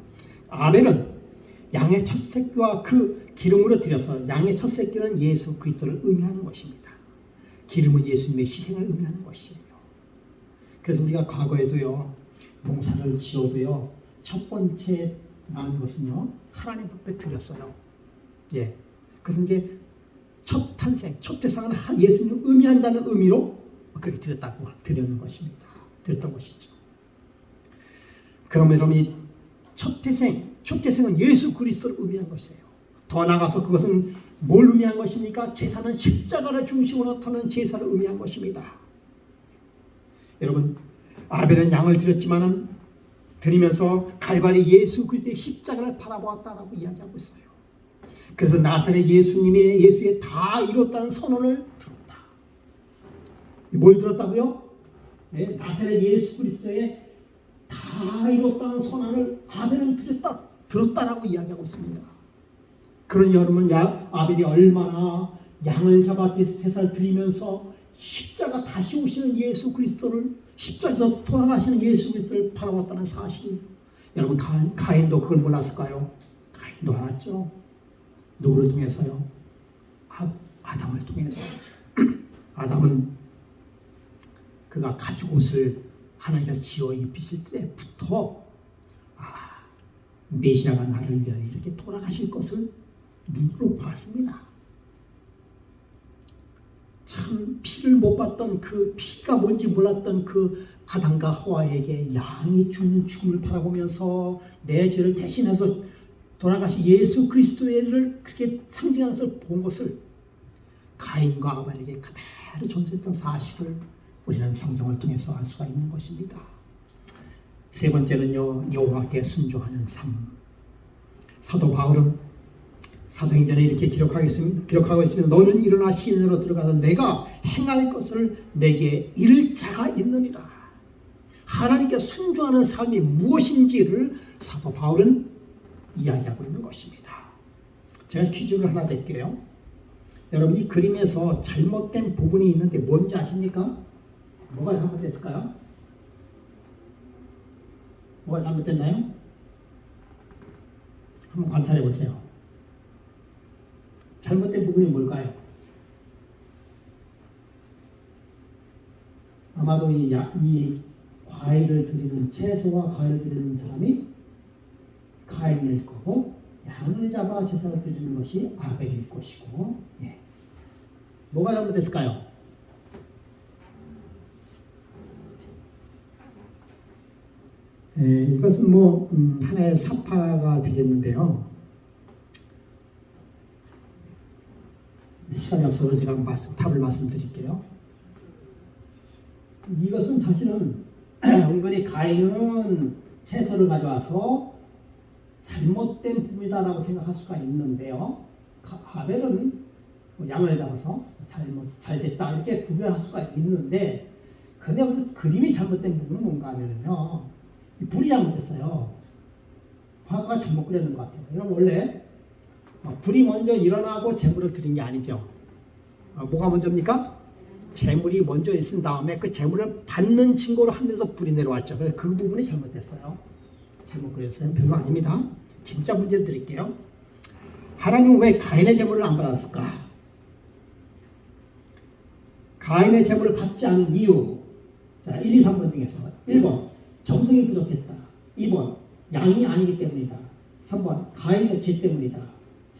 아벨은 양의 첫 새끼와 그 기름으로 드려서 양의 첫 새끼는 예수 그리스도를 의미하는 것입니다. 기름은 예수님의 희생을 의미하는 것이에요. 그래서 우리가 과거에도요, 농사를 지어도요, 첫 번째 나는 것은요, 하나님 앞에 드렸어요. 예. 그래서 이제 첫 탄생, 첫 태상은 예수님을 의미한다는 의미로 그렇게 드렸던 것이죠. 그러면 여러분, 이 첫 태생은 예수 그리스도를 의미한 것이에요. 더 나아가서 그것은 뭘 의미한 것입니까? 제사는 십자가를 중심으로 나타나는 제사를 의미한 것입니다. 여러분, 아벨은 양을 드리면서 갈바리 예수 그리스도의 십자가를 바라보았다라고 이야기하고 있어요. 그래서 나사렛 예수의 다 이뤘다는 선언을 들었다. 뭘 들었다고요? 네, 나사렛 예수 그리스도의 다 이뤘다는 선언을 아벨은 들었다라고 이야기하고 있습니다. 그러니 여러분, 아벨이 얼마나 양을 잡아 제사를 드리면서 십자가 다시 오시는 예수 그리스도를, 십자가에서 돌아가시는 예수 그리스도를 바라봤다는 사실이에요. 여러분, 가인도 그걸 몰랐을까요? 가인도 알았죠. 누구를 통해서요? 아담을 통해서. 아담은 그가 가죽 옷을 하나님께서 지어 입히실 때부터 메시아가 나를 위하여 이렇게 돌아가실 것을 눈으로 봤습니다. 참 피를 못 봤던, 그 피가 뭔지 몰랐던 그 아담과 하와에게 양이 죽는 죽음을 바라보면서 내 죄를 대신해서 돌아가신 예수 그리스도를 그렇게 상징하는 것을 본 것을 가인과 아벨에게 그대로 전수했던 사실을 우리는 성경을 통해서 알 수가 있는 것입니다. 세 번째는요, 여호와께 순종하는 삶. 사도 바울은 사도행전에 이렇게 기록하고 있습니다. 너는 일어나 시내로 들어가서 내가 행할 것을 내게 이를 자가 있느니라. 하나님께 순종하는 삶이 무엇인지를 사도 바울은 이야기하고 있는 것입니다. 제가 퀴즈를 하나 낼게요. 여러분, 이 그림에서 잘못된 부분이 있는데 뭔지 아십니까? 뭐가 잘못됐을까요? 뭐가 잘못됐나요? 한번 관찰해 보세요. 잘못된 부분이 뭘까요? 아마도 이 과일을 드리는, 채소와 과일을 드리는 사람이 가인일 거고, 양을 잡아 제사를 드리는 것이 아벨일 것이고, 예. 뭐가 잘못됐을까요? 이것은 하나의 사파가 되겠는데요. 시간이 없어서 제가 답을 말씀드릴게요. 이것은 사실은 은근히 가인은 채소를 가져와서 잘못된 부분이다라고 생각할 수가 있는데요. 아벨은 양을 잡아서 잘 됐다 이렇게 구별할 수가 있는데, 근데 여기서 그림이 잘못된 부분은 뭔가 하면요, 불이 잘못됐어요. 화가 잘못 그려는 것 같아요. 여러분 원래 불이 먼저 일어나고 재물을 드린 게 아니죠. 뭐가 먼저입니까? 재물이 먼저 있은 다음에 그 재물을 받는 증거로 하늘에서 불이 내려왔죠. 그래서 그 부분이 잘못됐어요. 잘못 그렸어요. 별거 아닙니다. 진짜 문제를 드릴게요. 하나님은 왜 가인의 재물을 안 받았을까? 가인의 재물을 받지 않은 이유. 자, 1, 2, 3번 중에서 1번 정성이 부족했다. 2번 양이 아니기 때문이다. 3번 가인의 죄 때문이다.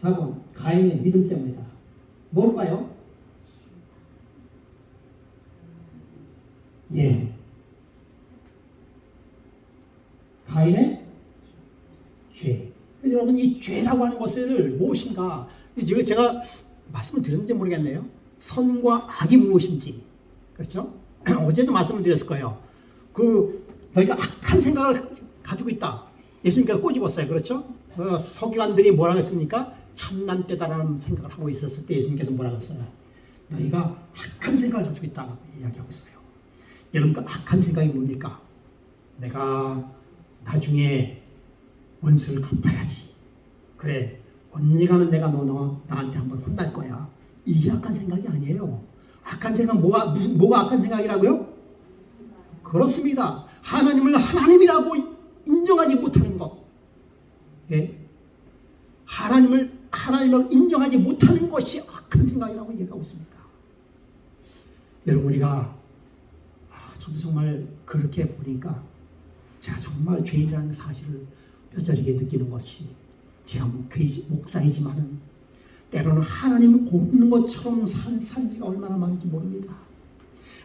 4번 가인의 믿음 때문이다. 뭘까요? 예. 가인의 죄. 그래서 여러분 이 죄라고 하는 것을 무엇인가 제가 말씀을 드렸는지 모르겠네요. 선과 악이 무엇인지. 그렇죠? 어제도 말씀을 드렸을 거예요. 너희가 악한 생각을 가지고 있다. 예수님께서 꼬집었어요. 그렇죠? 서기관들이 뭐라고 했습니까? 참남 때다라는 생각을 하고 있었을 때 예수님께서 뭐라고 했어요? 너희가 악한 생각을 가지고 있다고 이야기하고 있어요. 여러분 그 악한 생각이 뭡니까? 내가 나중에 원수를 갚아야지. 그래 언젠가는 내가 나한테 한번 혼날 거야. 이게 악한 생각이 아니에요. 악한 생각 뭐가 악한 생각이라고요? 그렇습니다. 하나님을 하나님이라고 인정하지 못하는 것. 예? 하나님을 인정하지 못하는 것이 악한 생각이라고 얘기하고 있습니다. 여러분 우리가 저도 정말 그렇게 보니까 제가 정말 죄인이라는 사실을 뼈저리게 느끼는 것이 제가 목사이지만은 때로는 하나님을 곱는 것처럼 산 지가 얼마나 많은지 모릅니다.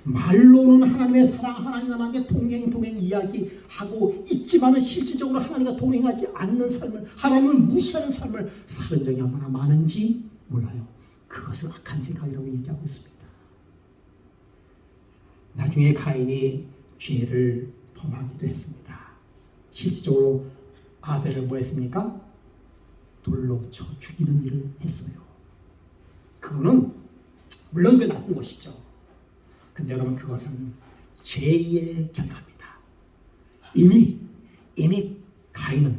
말로는 하나님의 사랑, 하나님과 동행 이야기하고 있지만은 실질적으로 하나님과 동행하지 않는 삶을, 하나님을 무시하는 삶을 살은 적이 얼마나 많은지 몰라요. 그것을 악한 생각이라고 얘기하고 있습니다. 나중에 가인이 죄를 범하기도 했습니다. 실질적으로 아벨을 뭐 했습니까? 돌로 쳐 죽이는 일을 했어요. 그거는 물론 그 나쁜 것이죠. 근데 여러분 그것은 죄의 결과입니다. 이미 가인은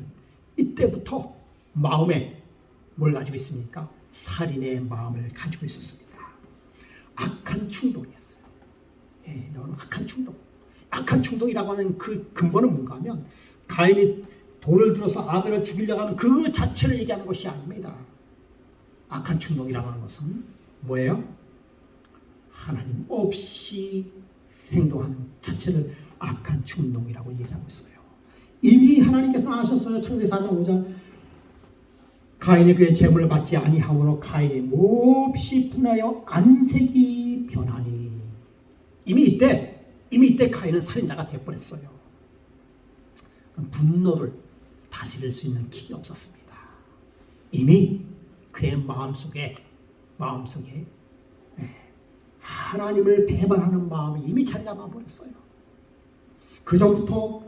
이때부터 마음에 뭘 가지고 있습니까? 살인의 마음을 가지고 있었습니다. 악한 충동이었어요. 예, 여러분 악한 충동. 악한 충동이라고 하는 그 근본은 뭔가 하면 가인이 돌을 들어서 아벨을 죽이려고 하는 그 자체를 얘기하는 것이 아닙니다. 악한 충동이라고 하는 것은 뭐예요? 하나님 없이 행동하는 자체를 악한 충동이라고 얘기하고 있어요. 이미 하나님께서는 아셨어요. 창세기 4장 5절 가인이 그의 재물을 받지 아니함으로 가인이 몹시 분하여 안색이 변하니 이미 이때 가인은 살인자가 되어버렸어요. 분노를 다스릴 수 있는 길이 없었습니다. 이미 그의 마음속에 하나님을 배반하는 마음이 이미 자리 잡아버렸어요. 그 전부터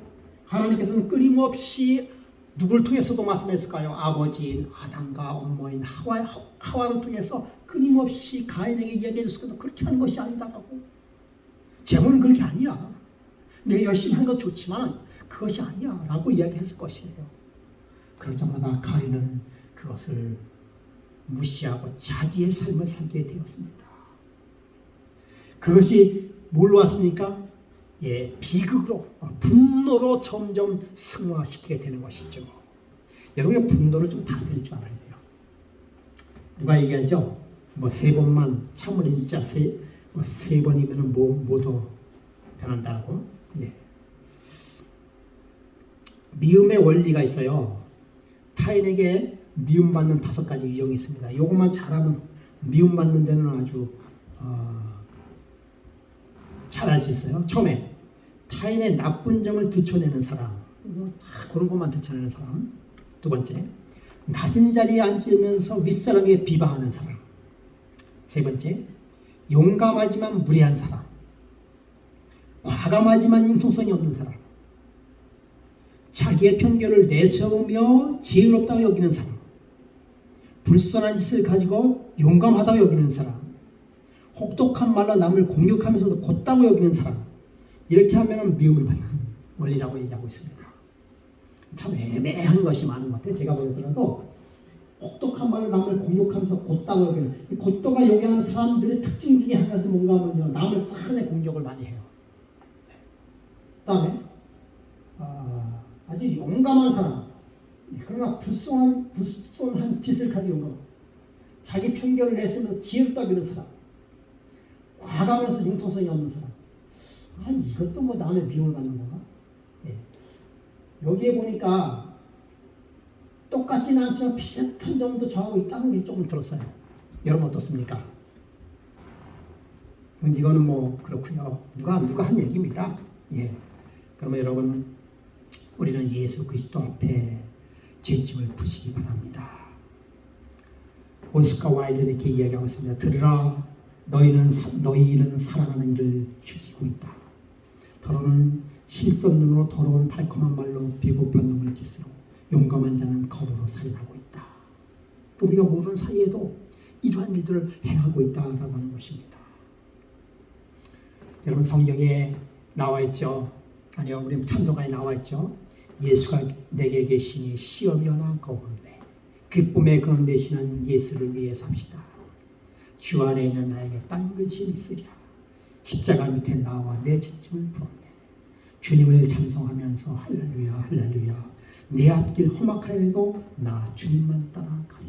하나님께서는 끊임없이 누굴 통해서도 말씀했을까요? 아버지인 아담과 어머인 하와를 통해서 끊임없이 가인에게 이야기해 줬을 거예요. 그렇게 하는 것이 아니다라고. 재물은 그렇게 아니야. 내가 열심히 한 건 좋지만 그것이 아니야 라고 이야기했을 것이에요. 그러자마자 가인은 그것을 무시하고 자기의 삶을 살게 되었습니다. 그것이 뭘로 왔습니까? 예, 비극으로, 분노로 점점 승화시키게 되는 것이죠. 여러분의 분노를 좀 다스릴 줄 알아야 돼요. 누가 얘기하죠? 세 번만 참으린 자 세 번이면 모두 변한다고. 예. 미움의 원리가 있어요. 타인에게 미움받는 5가지 유형이 있습니다. 이것만 잘하면 미움받는 데는 아주 잘할 수 있어요. 처음에 타인의 나쁜 점을 들춰내는 사람, 그런 것만 들춰내는 사람. 두 번째, 낮은 자리에 앉으면서 윗사람에게 비방하는 사람. 세 번째, 용감하지만 무례한 사람. 과감하지만 융통성이 없는 사람. 자기의 편견을 내세우며 지혜롭다고 여기는 사람. 불순한 짓을 가지고 용감하다고 여기는 사람. 혹독한 말로 남을 공격하면서도 곧다고 여기는 사람. 이렇게 하면 미움을 받는 원리라고 얘기하고 있습니다. 참 애매한 것이 많은 것 같아요. 제가 보더라도 혹독한 말을 남을 공격하면서 곧다고 여기는 곧도가 요구하는 사람들의 특징 중에 하나가 뭔가 하면요, 남을 상당히 공격을 많이 해요. 그다음에 아주 용감한 사람, 그러나 불손한 짓을 가지고 용감, 자기 편견을 내세우면서 지혜를 떠기는 사람, 과감해서 융통성이 없는 사람. 이것도 뭐 남의 미움을 받는 건가? 예. 여기에 보니까 똑같지는 않지만 비슷한 점도 저하고 있다는 게 조금 들었어요. 여러분 어떻습니까? 이거는 뭐 그렇고요. 누가 한 얘기입니다. 예. 그러면 여러분, 우리는 예수 그리스도 앞에 죄짐을 푸시기 바랍니다. 오스카 와일드는 이렇게 이야기하고 있습니다. 들으라, 너희는 사랑하는 이를 죽이고 있다. 더러는 실선 눈으로 더러운 달콤한 말로 비고편 놈을 깃으로 용감한 자는 거루로 살인하고 있다. 우리가 모르는 사이에도 이러한 일들을 행하고 있다라고 하는 것입니다. 여러분, 성경에 나와 있죠. 아니요, 우리 찬송가에 나와 있죠. 예수가 내게 계시니 시험이 하나 겁없네. 기쁨의 그런 대신은 예수를 위해 삽시다. 주 안에 있는 나에게 딴 것이 있으랴. 십자가 밑에 나와 내 죄짐을 풀었네. 주님을 찬송하면서 할렐루야 할렐루야, 내 앞길 험악하여도 나 주님만 따라가리.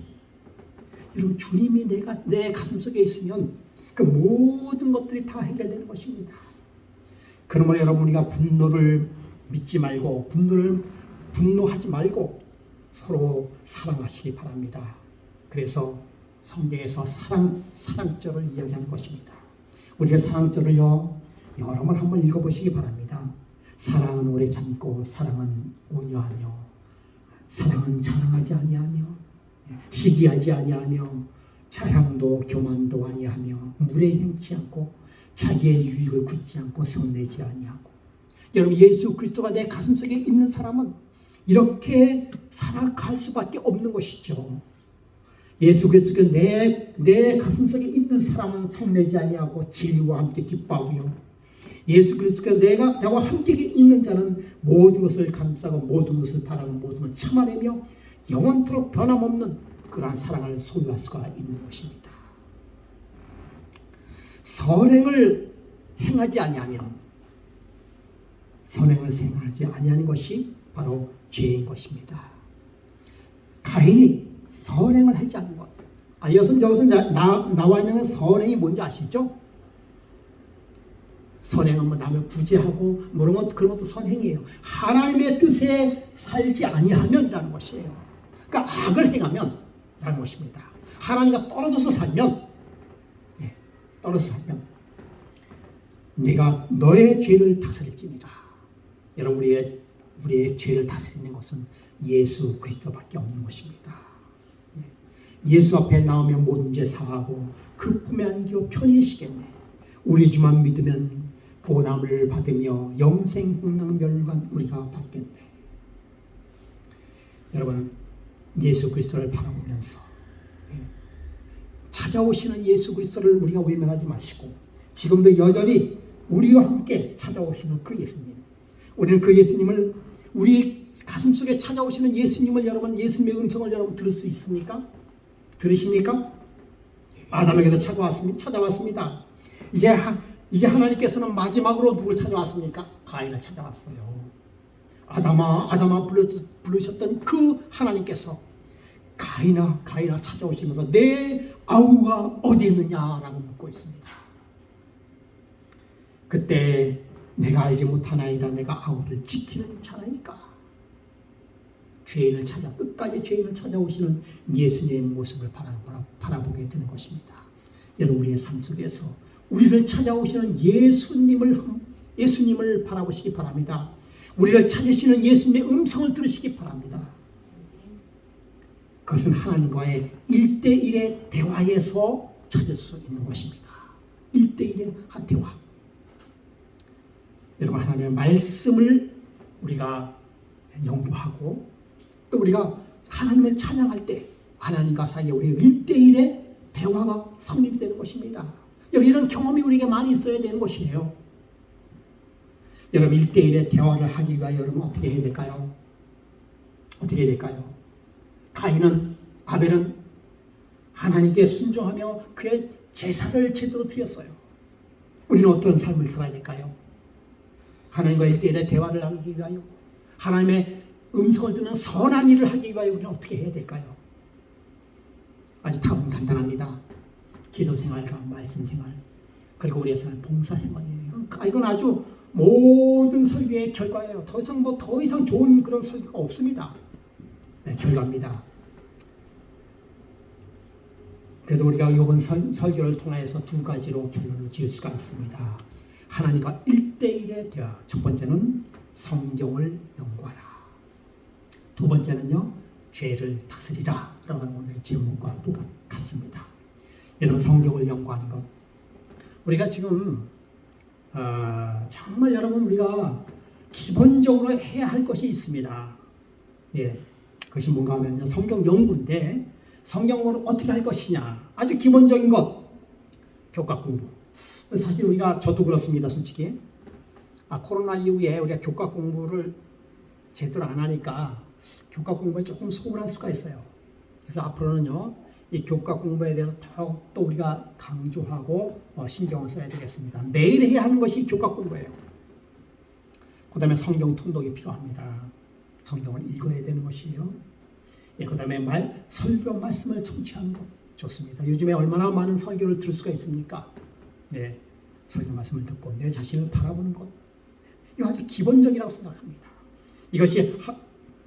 여러분, 주님이 내 가슴속에 있으면 그 모든 것들이 다 해결되는 것입니다. 그러므로 여러분, 우리가 분노를 믿지 말고 분노하지 말고 서로 사랑하시기 바랍니다. 그래서 성경에서 사랑절을 이야기하는 것입니다. 우리가 사랑절을요, 여러 번 한번 읽어보시기 바랍니다. 사랑은 오래 참고, 사랑은 온유하며, 사랑은 자랑하지 아니하며, 시기하지 아니하며, 자랑도 교만도 아니하며, 물에 행치 않고, 자기의 유익을 굳지 않고 성내지 아니하고. 여러분, 예수 그리스도가 내 가슴속에 있는 사람은 이렇게 살아갈 수밖에 없는 것이죠. 예수 그리스도가 내 가슴속에 있는 사람은 성내지 아니하고 진리와 함께 기뻐하고요. 예수 그리스도가 나와 함께 있는 자는 모든 것을 감싸고 모든 것을 바라고 모든 것을 참아내며 영원토록 변함없는 그러한 사랑을 소유할 수가 있는 것입니다. 선행을 행하지 아니하면, 선행을 행하지 아니하는 것이 바로 죄인 것입니다. 가인이 선행을 하지 않는 것. 여기서 나와 있는 선행이 뭔지 아시죠? 선행은 뭐 남을 구제하고 그런 것도 선행이에요. 하나님의 뜻에 살지 아니하면이라는 것이에요. 그러니까 악을 행하면 라는 것입니다. 하나님과 떨어져서 살면, 네가 너의 죄를 다스릴지니라. 여러분, 우리의 죄를 다스리는 것은 예수 그리스도밖에 없는 것입니다. 예수 앞에 나오면 모든 죄 사하고 그 품에 안겨 편히 쉬겠네. 우리 주만 믿으면 구원함을 받으며 영생 국능 멸관 우리가 받겠네. 여러분, 예수 그리스도를 바라보면서 찾아오시는 예수 그리스도를 우리가 외면하지 마시고, 지금도 여전히 우리와 함께 찾아오시는 그 예수님, 우리는 그 예수님을, 우리 가슴속에 찾아오시는 예수님을, 여러분, 예수님의 음성을 여러분 들을 수 있습니까? 들으십니까? 아담에게서 찾아왔습니다. 이제 하나님께서는 마지막으로 누굴 찾아왔습니까? 가인을 찾아왔어요. 아담아 부르셨던 그 하나님께서 가인아 찾아오시면서 내 아우가 어디 있느냐라고 묻고 있습니다. 그때 내가 알지 못하나이다, 내가 아우를 지키는 자라니까. 끝까지 죄인을 찾아오시는 예수님의 모습을 바라보게 되는 것입니다. 여러분, 우리의 삶 속에서 우리를 찾아오시는 예수님을 바라보시기 바랍니다. 우리를 찾으시는 예수님의 음성을 들으시기 바랍니다. 그것은 하나님과의 1대1의 대화에서 찾을 수 있는 것입니다. 1대1의 대화. 여러분, 하나님의 말씀을 우리가 연구하고, 또 우리가 하나님을 찬양할 때 하나님과 사이에 우리 1대1의 대화가 성립이 되는 것입니다. 여러분, 이런 경험이 우리에게 많이 있어야 되는 것이에요. 여러분, 1대1의 대화를 하기 위하여 여러분 어떻게 해야 될까요? 어떻게 될까요? 가인은, 아벨은 하나님께 순종하며 그의 제사를 제대로 드렸어요. 우리는 어떤 삶을 살아야 될까요? 하나님과 1대1의 대화를 나누기 위하여, 하나님의 음성을 듣는 선한 일을 하기 위하여 우리는 어떻게 해야 될까요? 아주 답은 간단합니다. 기도 생활과 말씀 생활, 그리고 우리의 삶 봉사 생활이에요. 이건 아주 모든 설교의 결과예요. 더 이상 좋은 그런 설교가 없습니다. 네, 결과입니다. 그래도 우리가 이번 설교를 통해서 두 가지로 결론을 지을 수가 있습니다. 하나님과 1대1의 대화. 첫 번째는 성경을 연구하라. 두 번째는요, 죄를 다스리라. 라는 오늘의 제목과 똑같습니다. 여러분, 성경을 연구하는 것. 우리가 지금 정말 여러분 우리가 기본적으로 해야 할 것이 있습니다. 예, 그것이 뭔가 하면요, 성경 연구인데 성경을 어떻게 할 것이냐. 아주 기본적인 것, 교과 공부. 사실 저도 그렇습니다. 솔직히 코로나 이후에 우리가 교과 공부를 제대로 안 하니까 교과 공부에 조금 소홀할 수가 있어요. 그래서 앞으로는요, 이 교과 공부에 대해서 더욱더 우리가 강조하고 신경을 써야 되겠습니다. 매일 해야 하는 것이 교과 공부예요. 그 다음에 성경 통독이 필요합니다. 성경을 읽어야 되는 것이에요. 예, 그 다음에 설교 말씀을 청취하는 것 좋습니다. 요즘에 얼마나 많은 설교를 들을 수가 있습니까? 네, 설교 말씀을 듣고 내 자신을 바라보는 것, 이거 아주 기본적이라고 생각합니다. 이것이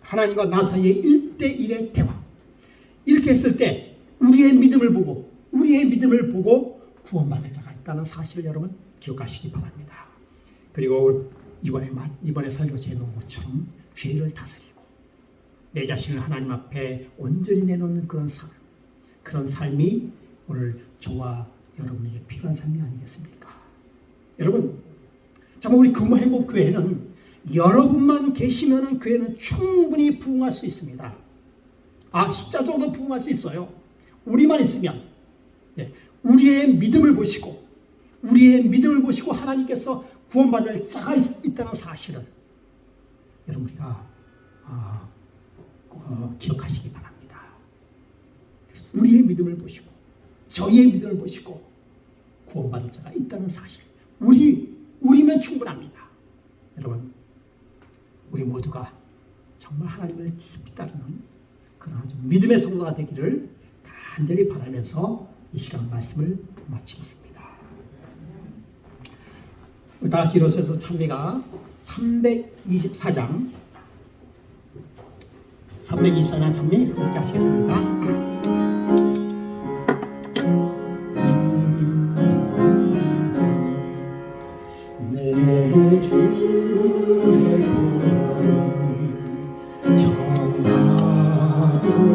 하나님과 나 사이의 1대1의 대화. 이렇게 했을 때 우리의 믿음을 보고 구원받을 자가 있다는 사실을 여러분 기억하시기 바랍니다. 그리고 이번에 설교 제목 것처럼 죄를 다스리고 내 자신을 하나님 앞에 온전히 내놓는 그런 삶이 오늘 저와 여러분에게 필요한 삶이 아니겠습니까? 여러분, 정말 우리 금호행복교회는 여러분만 계시면 교회는 충분히 부흥할 수 있습니다. 숫자 정도 부흥할 수 있어요. 우리만 있으면. 우리의 믿음을 보시고 하나님께서 구원받을 자가 있다는 사실은 여러분 우리가 꼭 기억하시기 바랍니다. 그래서 우리의 믿음을 보시고 저희의 믿음을 보시고 구원받을 자가 있다는 사실, 우리면 충분합니다. 여러분, 우리 모두가 정말 하나님을 깊이 따르는 그런 아주 믿음의 성도가 되기를 간절히 바라면서 이 시간 말씀을 마치겠습니다. 다 같이 일어서서 찬미가 324장 찬미 함께 하시겠습니다. 내 주의 정하고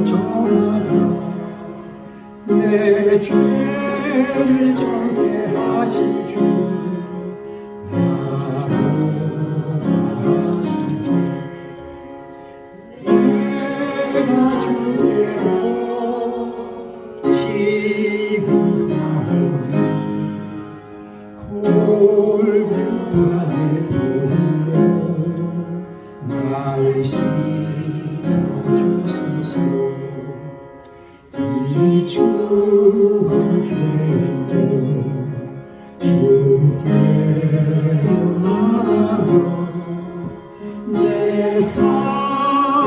정하라. 내 죄를 정케 하신 주 나로 하시고 내가 주께로 지금 가오니 골고다의 보혈로 날 씻어주소서. 이 추한 죄도 주께로 나아가며 내 사악함을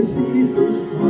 씻으사